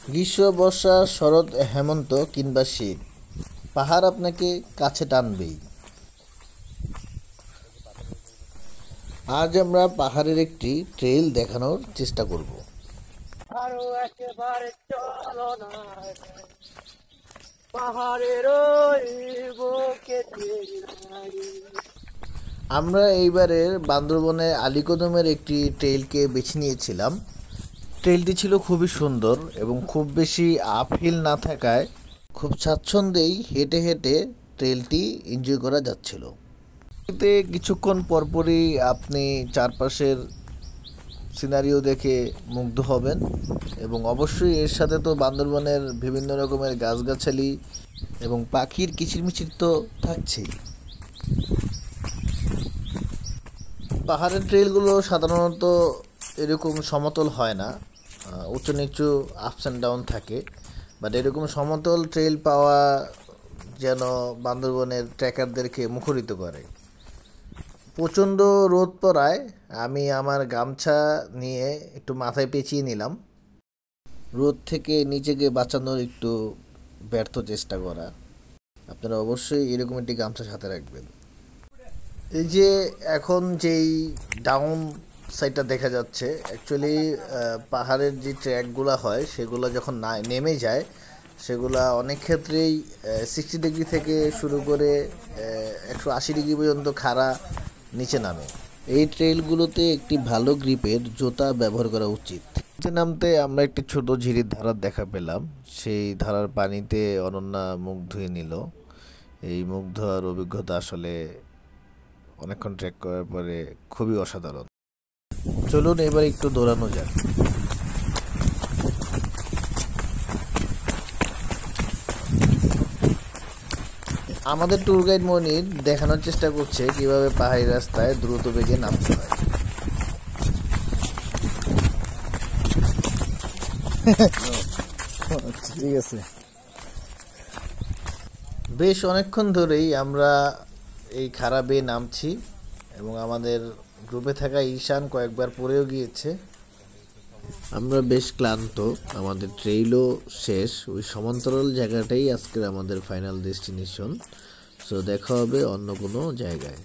গ্রীষ্ম, বর্ষা, শরৎ, হেমন্ত কিংবা শীত, পাহাড় আপনাকে কাছে টানবেই। আজ আমরা পাহাড়ের একটি ট্রেইল দেখানোর চেষ্টা করব। আরো একেবারে চলো না পাহাড়ের ওই বুকে আমরা এইবারের বান্দরবনের আলীকদমের একটি ট্রেইলকে বেছে নিয়েছিলাম। ট্রেইলটি ছিল খুবই সুন্দর এবং খুব বেশি আপহিল না থাকায় খুব স্বাচ্ছন্দ্যেই হেঁটে হেঁটে ট্রেইলটি এনজয় করা যাচ্ছিল। এতে কিছুক্ষণ পরপরই আপনি চারপাশের সিনারিও দেখে মুগ্ধ হবেন এবং অবশ্যই এর সাথে তো বান্দরবনের বিভিন্ন রকমের গাছগাছালি এবং পাখির কিচিরমিচির তো থাকছেই। পাহাড়ের ট্রেইলগুলো সাধারণত এরকম সমতল হয় না, উঁচু নিচু আপস অ্যান্ড ডাউন থাকে। বাট এরকম সমতল ট্রেইল পাওয়া যেন বান্দরবনের ট্রেকারদেরকে মুখরিত করে। প্রচণ্ড রোদ পড়ায় আমি আমার গামছা নিয়ে একটু মাথায় পেঁচিয়ে নিলাম, রোদ থেকে নিজেকে বাঁচানোর একটু ব্যর্থ চেষ্টা করা। আপনারা অবশ্যই এরকম একটি গামছা সাথে রাখবেন। এই যে এখন যেই ডাউন সাইডটা দেখা যাচ্ছে, অ্যাকচুয়ালি পাহাড়ের যে ট্র্যাকগুলো হয় সেগুলো যখন নেমে যায় সেগুলা অনেক ক্ষেত্রেই 60 ডিগ্রি থেকে শুরু করে 180 ডিগ্রি পর্যন্ত খাড়া নিচে নামে। এই ট্রেইলগুলোতে একটি ভালো গ্রিপের জুতা ব্যবহার করা উচিত। নিচে নামতে আমরা একটি ছোট ঝিরির ধারার দেখা পেলাম। সেই ধারার পানিতে অনন্যা মুখ ধুয়ে নিল। এই মুখ ধোয়ার অভিজ্ঞতা আসলে অনেকক্ষণ ট্রেক করার পরে খুবই অসাধারণ। চলুন এবার একটু দৌড়ানো যাক। আমাদের ট্যুর গাইড মনির দেখানোর চেষ্টা করছে কিভাবে পাহাড়ি রাস্তায় দ্রুত বেগে নামতে হয়। ঠিক আছে, বেশ অনেকক্ষণ ধরেই আমরা এই খাড়া বেয়ে নামছি এবং আমাদের গ্রুপে থাকা ঈশান কয়েকবার পড়েও গিয়েছে। আমরা বেশ ক্লান্ত, আমাদের ট্রেইলও শেষ। ওই সমান্তরাল জায়গাটাই আজকের আমাদের ফাইনাল ডেস্টিনেশন। সো দেখা হবে অন্য কোনো জায়গায়।